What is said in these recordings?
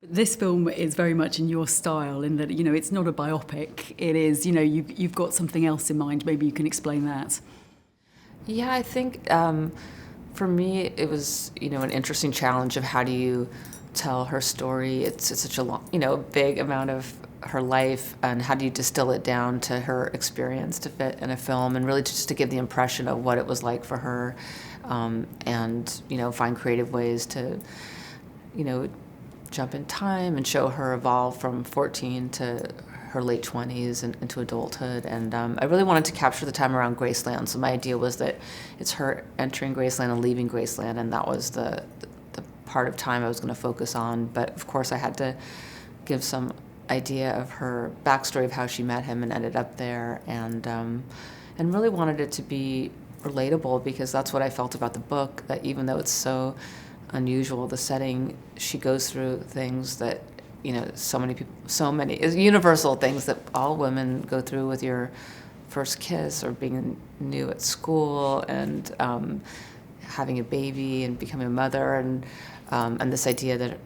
This film is very much in your style in that, it's not a biopic. It is, you've got something else in mind. Maybe you can explain that. Yeah, I think for me it was, an interesting challenge of how do you tell her story. It's such a long, big amount of her life, and how do you distill it down to her experience to fit in a film, and really just to give the impression of what it was like for her, and find creative ways to jump in time and show her evolve from 14 to her late 20s and into adulthood. And I really wanted to capture the time around Graceland. So my idea was that it's her entering Graceland and leaving Graceland, and that was the part of time I was going to focus on. But of course I had to give some idea of her backstory of how she met him and ended up there, and really wanted it to be relatable, because that's what I felt about the book, that even though it's so unusual, the setting, she goes through things that so many universal things that all women go through with your first kiss, or being new at school, and having a baby and becoming a mother, and this idea that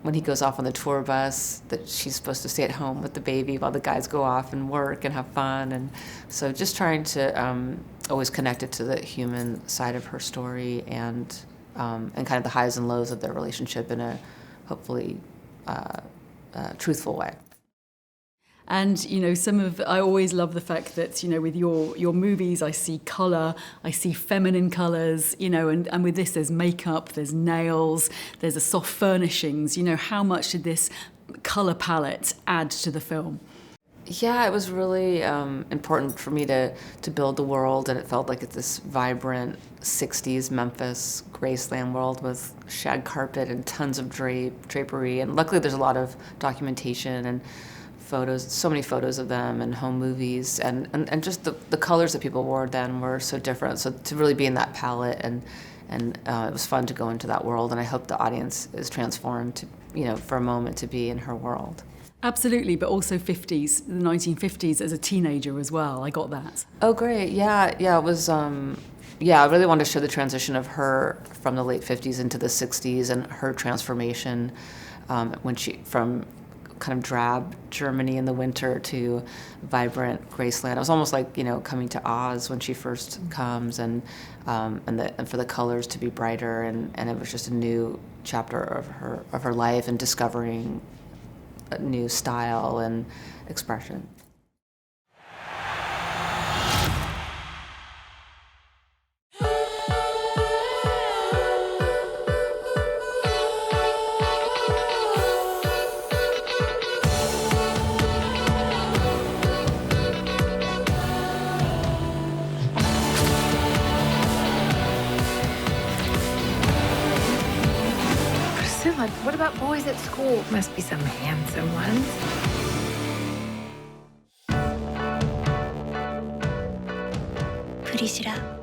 when he goes off on the tour bus, that she's supposed to stay at home with the baby while the guys go off and work and have fun. And so just trying to always connect it to the human side of her story, and kind of the highs and lows of their relationship in a hopefully truthful way. And, I always love the fact that, with your movies, I see colour, I see feminine colours, and with this there's makeup, there's nails, there's a soft furnishings. How much did this colour palette add to the film? Yeah, it was really important for me to build the world, and it felt like it's this vibrant 60s Memphis Graceland world with shag carpet and tons of drapery, and luckily there's a lot of documentation and photos, so many photos of them, and home movies, and just the colors that people wore then were so different. So to really be in that palette, and it was fun to go into that world, and I hope the audience is transformed to, for a moment, to be in her world. Absolutely, but also 50s, the 1950s as a teenager as well. I got that. Oh, great. Yeah, it was, I really wanted to show the transition of her from the late 50s into the 60s, and her transformation when she, from kind of drab Germany in the winter to vibrant Graceland. It was almost like, coming to Oz when she first comes, and for the colors to be brighter, and it was just a new chapter of her life, and discovering a new style and expression. Priscilla, what about boys at school? Must be some handsome ones. Prishira.